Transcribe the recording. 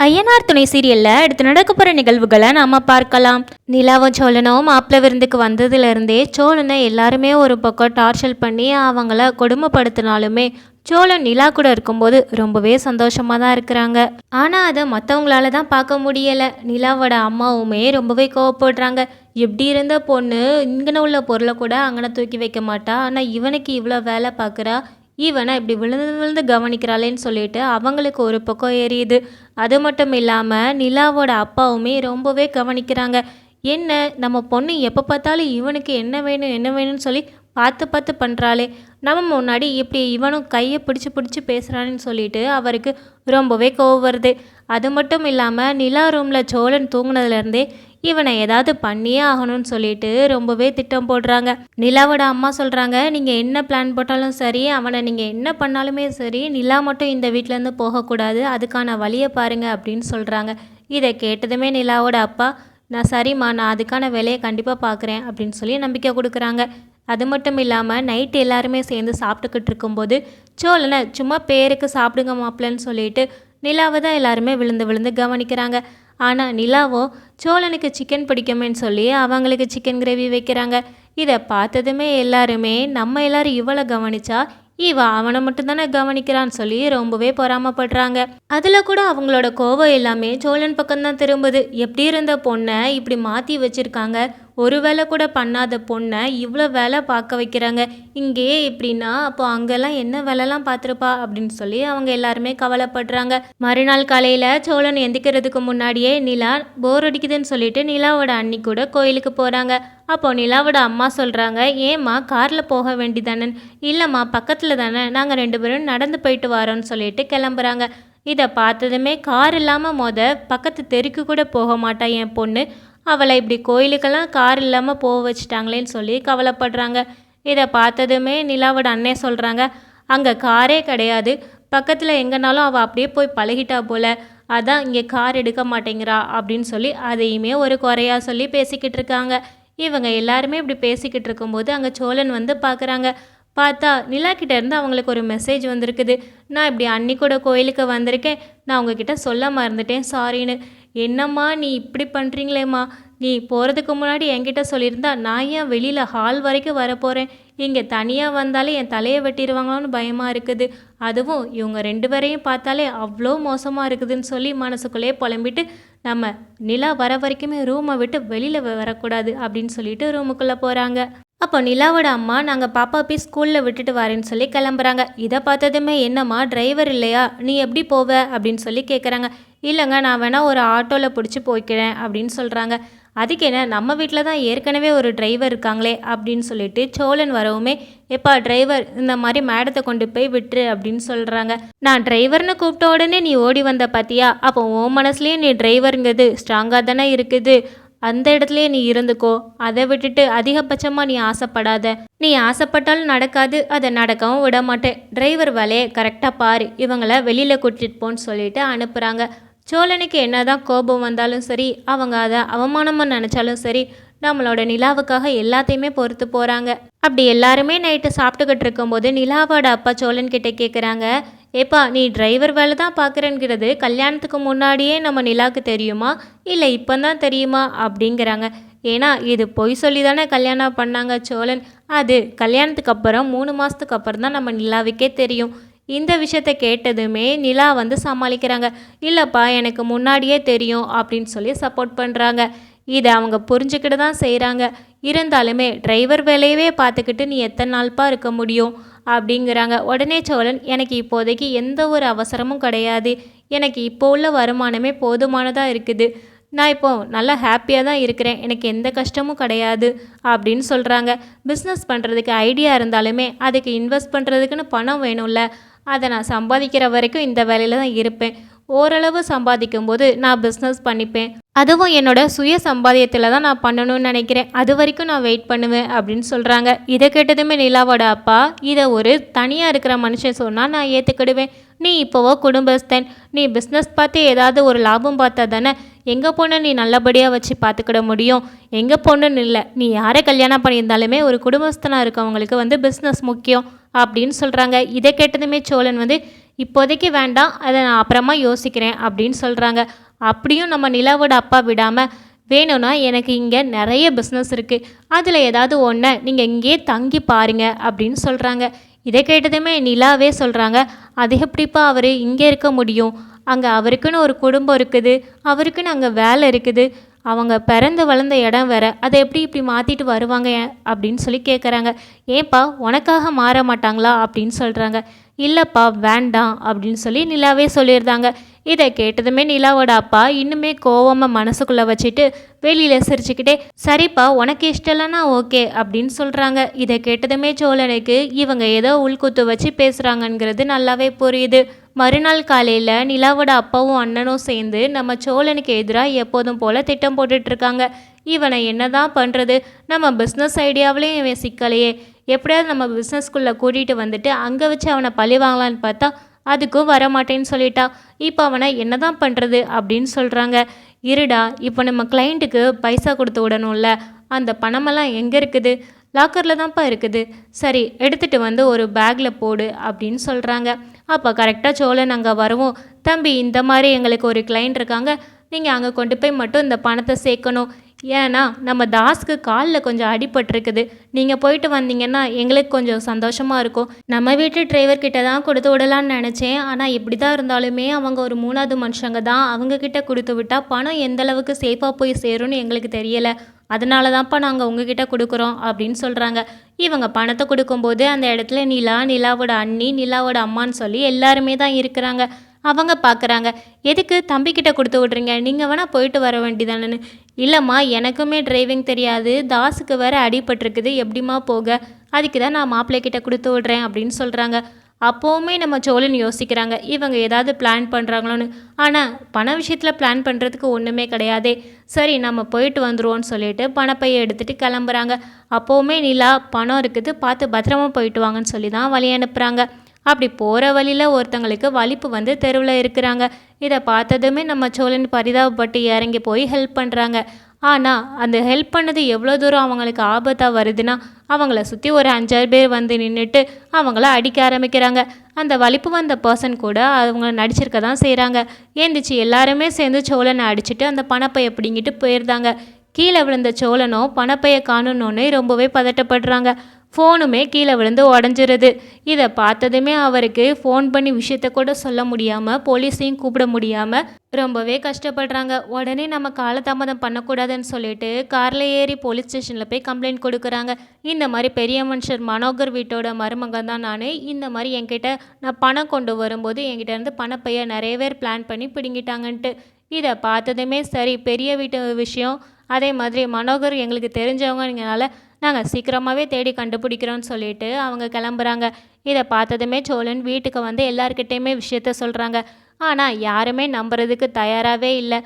ஐயனார் துணை சீரியல்ல அடுத்து நடக்க போற நிகழ்வுகளை நாம பார்க்கலாம். நிலாவும் சோழனும் மாப்பிள்ளை விருந்துக்கு வந்ததுல இருந்தே சோழனை எல்லாருமே ஒரு பக்கம் டார்ச்சல் பண்ணி அவங்கள கொடுமைப்படுத்தினாலுமே சோழன் நிலா கூட இருக்கும்போது ரொம்பவே சந்தோஷமா தான் இருக்கிறாங்க. ஆனா அதை மற்றவங்களால தான் பார்க்க முடியல. நிலாவோட அம்மாவுமே ரொம்பவே கோவப்படுறாங்க. எப்படி இருந்த பொண்ணு இங்கன உள்ள பொருளை கூட அங்கன தூக்கி வைக்க மாட்டா, ஆனா இவனுக்கு இவ்வளோ வேலை பார்க்குறா, இவனை இப்படி விழுந்து விழுந்து கவனிக்கிறாளேன்னு சொல்லிட்டு அவங்களுக்கு ஒரு பக்கம் எரியுது. அது மட்டும் இல்லாமல் நிலாவோட அப்பாவுமே ரொம்பவே கவனிக்கிறாங்க. என்ன நம்ம பொண்ணு எப்போ பார்த்தாலும் இவனுக்கு என்ன வேணும் என்ன வேணும்னு சொல்லி பார்த்து பார்த்து பண்ணுறாளே, நம்ம முன்னாடி இப்படி இவனும் கையை பிடிச்சி பிடிச்சி பேசுகிறான்னு சொல்லிட்டு அவருக்கு ரொம்பவே கோவம் வருது. அது மட்டும் இல்லாமல் நிலா ரூமில் சோழன் தூங்குனதுலேருந்தே இவனை ஏதாவது பண்ணியே ஆகணும்னு சொல்லிட்டு ரொம்பவே திட்டம் போடுறாங்க. நிலாவோட அம்மா சொல்கிறாங்க, நீங்கள் என்ன பிளான் போட்டாலும் சரி, அவனை நீங்கள் என்ன பண்ணாலுமே சரி, நிலா மட்டும் இந்த வீட்டிலேருந்து போகக்கூடாது, அதுக்கான வழியை பாருங்க அப்படின்னு சொல்கிறாங்க. இதை கேட்டதுமே நிலாவோட அப்பா, நான் சரிம்மா, நான் அதுக்கான வேலையை கண்டிப்பாக பார்க்குறேன் அப்படின்னு சொல்லி நம்பிக்கை கொடுக்குறாங்க. அது மட்டும் இல்லாமல் நைட்டு எல்லாருமே சேர்ந்து சாப்பிட்டுக்கிட்டு இருக்கும்போது சோழனை சும்மா பேருக்கு சாப்பிடுங்க மாப்பிள்ளன்னு சொல்லிட்டு நிலாவை தான் எல்லாருமே விழுந்து விழுந்து கவனிக்கிறாங்க. ஆனால் நிலாவோ சோழனுக்கு சிக்கன் பிடிக்குமேன்னு சொல்லி அவங்களுக்கு சிக்கன் கிரேவி வைக்கிறாங்க. இதை பார்த்ததுமே எல்லாருமே நம்ம எல்லாரும் இவ்வளோ கவனிச்சா அவனை மட்டும்தானே கவனிக்கிறான்னு சொல்லி ரொம்பவே பொறாமப்படுறாங்க. அதில் கூட அவங்களோட கோபம் எல்லாமே சோழன் பக்கம்தான் திரும்புது. எப்படி இருந்த பொண்ணை இப்படி மாற்றி வச்சுருக்காங்க, ஒரு வேலை கூட பண்ணாத பொண்ணை இவ்வளோ வேலை பார்க்க வைக்கிறாங்க, இங்கேயே எப்படின்னா அப்போ அங்கெல்லாம் என்ன வேலைலாம் பார்த்துருப்பா அப்படின்னு சொல்லி அவங்க எல்லாருமே கவலைப்படுறாங்க. மறுநாள் காலையில் சோழன் எந்திக்கிறதுக்கு முன்னாடியே நிலா போர் அடிக்குதுன்னு சொல்லிட்டு நிலாவோட அண்ணி கூட கோயிலுக்கு போகிறாங்க. அப்போ நிலாவோட அம்மா சொல்கிறாங்க, ஏம்மா காரில் போக வேண்டிதானே? இல்லைம்மா, பக்கத்தில் தானே, நாங்கள் 2 பேரும் நடந்து போயிட்டு வரோன்னு சொல்லிட்டு கிளம்புறாங்க. இதை பார்த்ததுமே கார் இல்லாமல் பக்கத்து தெருக்கு கூட போக மாட்டா என் பொண்ணு, அவளை இப்படி கோயிலுக்கெல்லாம் கார் இல்லாமல் போக வச்சுட்டாங்களேன்னு சொல்லி கவலைப்படுறாங்க. இதை பார்த்ததுமே நிலாவோட அண்ணே சொல்கிறாங்க, அங்கே காரே கிடையாது, பக்கத்தில் எங்கேனாலும் அவள் அப்படியே போய் பழகிட்டா போல, அதான் இங்கே கார் எடுக்க மாட்டேங்கிறா அப்படின்னு சொல்லி அதையுமே ஒரு குறையாக சொல்லி பேசிக்கிட்டு இருக்காங்க. இவங்க எல்லாருமே இப்படி பேசிக்கிட்டு இருக்கும்போது அங்கே சோழன் வந்து பார்க்குறாங்க. பார்த்தா நிலா கிட்டேருந்து அவங்களுக்கு ஒரு மெசேஜ் வந்திருக்குது. நான் இப்படி அன்னி கூட கோயிலுக்கு வந்திருக்கேன், நான் உங்ககிட்ட சொல்ல மறந்துட்டேன், சாரின்னு. என்னம்மா நீ இப்படி பண்ணுறீங்களேம்மா, நீ போகிறதுக்கு முன்னாடி என்கிட்ட சொல்லியிருந்தா நான் ஏன் வெளியில் ஹால் வரைக்கும் வரப்போகிறேன், இங்கே தனியாக வந்தாலே என் தலையை வெட்டிடுவாங்களான்னு பயமாக இருக்குது, அதுவும் இவங்க 2 பேரையும் பார்த்தாலே அவ்வளோ மோசமாக இருக்குதுன்னு சொல்லி மனசுக்குள்ளேயே புலம்பிட்டு நம்ம நிலா வர வரைக்குமே ரூமை விட்டு வெளியில் வரக்கூடாது அப்படின்னு சொல்லிட்டு ரூமுக்குள்ளே போகிறாங்க. அப்போ நிலாவோட அம்மா, நாங்கள் பாப்பா போய் ஸ்கூலில் விட்டுட்டு வரேன்னு சொல்லி கிளம்புறாங்க. இதை பார்த்ததுமே, என்னம்மா டிரைவர் இல்லையா, நீ எப்படி போவ அப்படின்னு சொல்லி கேட்குறாங்க. இல்லைங்க, நான் வேணால் ஒரு ஆட்டோவில் பிடிச்சி போய்க்கிறேன் அப்படின்னு சொல்கிறாங்க. அதுக்கு என்ன, நம்ம வீட்டில் தான் ஏற்கனவே ஒரு டிரைவர் இருக்காங்களே அப்படின்னு சொல்லிட்டு சோழன் வரவுமே, எப்பா டிரைவர் இந்த மாதிரி மேடத்தை கொண்டு போய் விட்டுரு அப்படின்னு சொல்கிறாங்க. நான் டிரைவர்னு கூப்பிட்ட உடனே நீ ஓடி வந்த பார்த்தியா, அப்போ உன் மனசுலேயும் நீ டிரைவருங்கிறது ஸ்ட்ராங்காக தானே இருக்குது, அந்த இடத்துலையே நீ இருந்துக்கோ, அதை விட்டுட்டு அதிகபட்சமாக நீ ஆசைப்படாத, நீ ஆசைப்பட்டாலும் நடக்காது, அதை நடக்கவும் விட மாட்டேன், டிரைவர் வேலையை கரெக்டாக பாரு, இவங்கள வெளியில் கூட்டிகிட்டு போன்னு சொல்லிட்டு அனுப்புகிறாங்க. சோழனுக்கு என்னதான் கோபம் வந்தாலும் சரி, அவங்க அதை அவமானமாக நினச்சாலும் சரி, நம்மளோட நிலாவுக்காக எல்லாத்தையுமே பொறுத்து போகிறாங்க. அப்படி எல்லாருமே நைட்டு சாப்பிட்டுக்கிட்டு இருக்கும்போது நிலாவோட அப்பா சோழன் கிட்டே கேட்குறாங்க, ஏப்பா நீ டிரைவர் வேலை தான் பார்க்குறேங்கிறது கல்யாணத்துக்கு முன்னாடியே நம்ம நிலாவுக்கு தெரியுமா, இல்லை இப்போ தான் தெரியுமா அப்படிங்கிறாங்க. ஏன்னா இது பொய் சொல்லி தானே கல்யாணம் பண்ணாங்க சோழன், அது கல்யாணத்துக்கு அப்புறம் 3 மாதத்துக்கு அப்புறம் தான் நம்ம நிலாவுக்கே தெரியும். இந்த விஷயத்த கேட்டதுமே நிலா வந்து சமாளிக்கிறாங்க. இல்லைப்பா எனக்கு முன்னாடியே தெரியும் அப்படின்னு சொல்லி சப்போர்ட் பண்ணுறாங்க. இதை அவங்க புரிஞ்சுக்கிட்டு தான் செய்கிறாங்க. இருந்தாலுமே டிரைவர் வேலையவே பார்த்துக்கிட்டு நீ எத்தனை நாள்ப்பா இருக்க முடியும் அப்படிங்கிறாங்க. உடனே சோழன், எனக்கு இப்போதைக்கு எந்த ஒரு அவசரமும் கிடையாது, எனக்கு இப்போ உள்ள வருமானமே போதுமானதாக இருக்குது, நான் இப்போது நல்லா ஹாப்பியாக தான் இருக்கிறேன், எனக்கு எந்த கஷ்டமும் கிடையாது அப்படின்னு சொல்கிறாங்க. பிஸ்னஸ் பண்ணுறதுக்கு ஐடியா இருந்தாலுமே அதுக்கு இன்வெஸ்ட் பண்ணுறதுக்குன்னு பணம் வேணும்ல, அதை நான் சம்பாதிக்கிற வரைக்கும் இந்த வேலையில் தான் இருப்பேன், ஓரளவு சம்பாதிக்கும் போது நான் பிஸ்னஸ் பண்ணிப்பேன், அதுவும் என்னோட சுய சம்பாதியத்தில் தான் நான் பண்ணணும்னு நினைக்கிறேன், அது வரைக்கும் நான் வெயிட் பண்ணுவேன் அப்படின்னு சொல்கிறாங்க. இதை கேட்டதுமே நிலாவோட அப்பா, இதை ஒரு தனியாக இருக்கிற மனுஷன் சொன்னால் நான் ஏற்றுக்கிடுவேன், நீ இப்போவோ குடும்பஸ்தன், நீ பிஸ்னஸ் பார்த்து ஏதாவது ஒரு லாபம் பார்த்தா தானே எங்கள் பொண்ணை நீ நல்லபடியாக வச்சு பார்த்துக்கிட முடியும், எங்கள் பொண்ணுன்னு இல்லை, நீ யாரை கல்யாணம் பண்ணியிருந்தாலுமே ஒரு குடும்பஸ்தனாக இருக்கவங்களுக்கு வந்து பிஸ்னஸ் முக்கியம் அப்படின்னு சொல்கிறாங்க. இதை கேட்டதுமே சோழன் வந்து, இப்போதைக்கு வேண்டாம், அதை நான் அப்புறமா யோசிக்கிறேன் அப்படின்னு சொல்கிறாங்க. அப்படியும் நம்ம நிலாவோட அப்பா விடாமல், வேணும்னா எனக்கு இங்கே நிறைய பிஸ்னஸ் இருக்குது, அதில் ஏதாவது ஒன்றை நீங்கள் இங்கேயே தங்கி பாருங்க அப்படின்னு சொல்கிறாங்க. இதை கேட்டதுமே நிலாவே சொல்கிறாங்க, அது எப்படிப்பா அவர் இங்கே இருக்க முடியும், அங்கே அவருக்குன்னு ஒரு குடும்பம் இருக்குது, அவருக்குன்னு அங்கே வேலை இருக்குது, அவங்க பிறந்து வளர்ந்த இடம் வேற, அதை எப்படி இப்படி மாற்றிட்டு வருவாங்க அப்படின்னு சொல்லி கேட்குறாங்க. ஏன்பா உனக்காக மாற மாட்டாங்களா அப்படின்னு சொல்கிறாங்க. இல்லைப்பா வேண்டாம் அப்படின்னு சொல்லி நிலாவே சொல்லியிருந்தாங்க. இதை கேட்டதுமே நிலாவோட அப்பா இன்னுமே கோவமாக மனசுக்குள்ளே வச்சுட்டு வெளியில் சிரிச்சுக்கிட்டே, சரிப்பா உனக்கு இஷ்டம் இல்லைன்னா ஓகே அப்படின்னு சொல்கிறாங்க. இதை கேட்டதுமே சோழனுக்கு இவங்க ஏதோ உள்குத்து வச்சு பேசுகிறாங்கங்கிறது நல்லாவே புரியுது. மறுநாள் காலையில் நிலாவோட அப்பாவும் அண்ணனும் சேர்ந்து நம்ம சோழனுக்கு எதிராக எப்போதும் போல் திட்டம் போட்டுட்ருக்காங்க. இவனை என்னதான் பண்ணுறது, நம்ம பிஸ்னஸ் ஐடியாவிலையும் இவன் சிக்கலையே, எப்படியாவது நம்ம பிஸ்னஸ்குள்ளே கூட்டிகிட்டு வந்துட்டு அங்கே வச்சு அவனை பழி வாங்கலான்னு பார்த்தா அதுக்கும் வரமாட்டேன்னு சொல்லிட்டா. இப்போ அவனை என்ன தான் பண்ணுறது அப்படின்னு சொல்கிறாங்க. இருடா, இப்போ நம்ம கிளைண்ட்டுக்கு பைசா கொடுத்து விடணும்ல, அந்த பணமெல்லாம் எங்கே இருக்குது, லாக்கரில் தான்ப்பா இருக்குது, சரி எடுத்துகிட்டு வந்து ஒரு பேக்கில் போடு அப்படின்னு சொல்கிறாங்க. அப்போ கரெக்டாக சோழன் அங்கே வரவும், தம்பி இந்த மாதிரி எங்களுக்கு ஒரு கிளைண்ட் இருக்காங்க, நீங்கள் அங்கே கொண்டு போய் மட்டும் இந்த பணத்தை சேர்க்கணும், ஏன்னா நம்ம தாஸ்க்கு காலில் கொஞ்சம் அடிபட்டிருக்குது, நீங்கள் போயிட்டு வந்தீங்கன்னா எங்களுக்கு கொஞ்சம் சந்தோஷமாக இருக்கும். நம்ம வீட்டு டிரைவர்கிட்ட தான் கொடுத்து விடலான்னு நினச்சேன், ஆனால் இப்படி தான் இருந்தாலுமே அவங்க ஒரு மூணாவது மனுஷங்க தான், அவங்கக்கிட்ட கொடுத்து விட்டால் பணம் எந்தளவுக்கு சேஃபாக போய் சேரும்னு எங்களுக்கு தெரியலை, அதனால தான்ப்பா நாங்கள் உங்ககிட்ட கொடுக்குறோம் அப்படின்னு சொல்கிறாங்க. இவங்க பணத்தை கொடுக்கும்போது அந்த இடத்துல நிலா, நிலாவோட அண்ணி, நிலாவோட அம்மான்னு சொல்லி எல்லாருமே தான் இருக்கிறாங்க. அவங்க பார்க்குறாங்க, எதுக்கு தம்பிக்கிட்ட கொடுத்து விட்றீங்க, நீங்கள் வேணால் போயிட்டு வர வேண்டியதானு. இல்லைம்மா எனக்குமே டிரைவிங் தெரியாது, தாஸுக்கு வேறு அடிபட்டிருக்குது, எப்படிமா போக, அதுக்கு தான் நான் மாப்பிள்ளைக்கிட்ட கொடுத்து விட்றேன் அப்படின்னு சொல்கிறாங்க. அப்போவுமே நம்ம சோழன் யோசிக்கிறாங்க, இவங்க ஏதாவது பிளான் பண்ணுறாங்களோன்னு. ஆனால் பண விஷயத்தில் பிளான் பண்ணுறதுக்கு ஒன்றுமே கிடையாதே. சரி நம்ம போயிட்டு வந்துடுவோன்னு சொல்லிட்டு பணப்பையை எடுத்துகிட்டு கிளம்புறாங்க. அப்போவுமே நிலா, பணம் இருக்குது, பார்த்து பத்திரமா போயிட்டு வாங்கன்னு சொல்லி தான் வழி அனுப்புகிறாங்க. அப்படி போகிற வழியில் ஒருத்தங்களுக்கு வலிப்பு வந்து தெருவில் இருக்கிறாங்க. இதை பார்த்ததுமே நம்ம சோழன் பரிதாபப்பட்டு இறங்கி போய் ஹெல்ப் பண்ணுறாங்க. ஆனால் அந்த ஹெல்ப் பண்ணது எவ்வளோ தூரம் அவங்களுக்கு ஆபத்தாக வருதுன்னா, அவங்கள சுற்றி ஒரு 5-6 பேர் வந்து நின்றுட்டு அவங்கள அடிக்க ஆரம்பிக்கிறாங்க. அந்த வலிப்பு வந்த பர்சன் கூட அவங்க நடிச்சிருக்க தான் செய்கிறாங்க. ஏந்திச்சு எல்லாருமே சேர்ந்து சோழனை அடிச்சுட்டு அந்த பணப்பையை பிடிங்கிட்டு போயிருந்தாங்க. கீழே விழுந்த சோழனோ பணப்பையை காணணுன்னு ரொம்பவே பதட்டப்படுறாங்க. ஃபோனுமே கீழே விழுந்து உடஞ்சிருது. இதை பார்த்ததுமே அவருக்கு ஃபோன் பண்ணி விஷயத்த கூட சொல்ல முடியாமல், போலீஸையும் கூப்பிட முடியாமல் ரொம்பவே கஷ்டப்படுறாங்க. உடனே நம்ம காலதாமதம் பண்ணக்கூடாதுன்னு சொல்லிட்டு காரில் ஏறி போலீஸ் ஸ்டேஷனில் போய் கம்ப்ளைண்ட் கொடுக்குறாங்க. இந்த மாதிரி பெரிய மனுஷர் மனோகர் வீட்டோட மருமகன் தான் நான், இந்த மாதிரி என்கிட்ட நான் பணம் கொண்டு வரும்போது என்கிட்ட இருந்து பணப்பையை நிறைய பேர் பிளான் பண்ணி பிடுங்கிட்டாங்கன்ட்டு. இதை பார்த்ததுமே சரி, பெரிய வீட்டு விஷயம், அதே மாதிரி மனோகர் எங்களுக்கு தெரிஞ்சவங்கனால நாங்கள் சீக்கிரமாகவே தேடி கண்டுபிடிக்கிறோன்னு சொல்லிட்டு அவங்க கிளம்புறாங்க. இதை பார்த்ததுமே சோழன் வீட்டுக்கு வந்து எல்லாருக்கிட்டேயுமே விஷயத்த சொல்கிறாங்க. ஆனால் யாருமே நம்புறதுக்கு தயாராகவே இல்லை.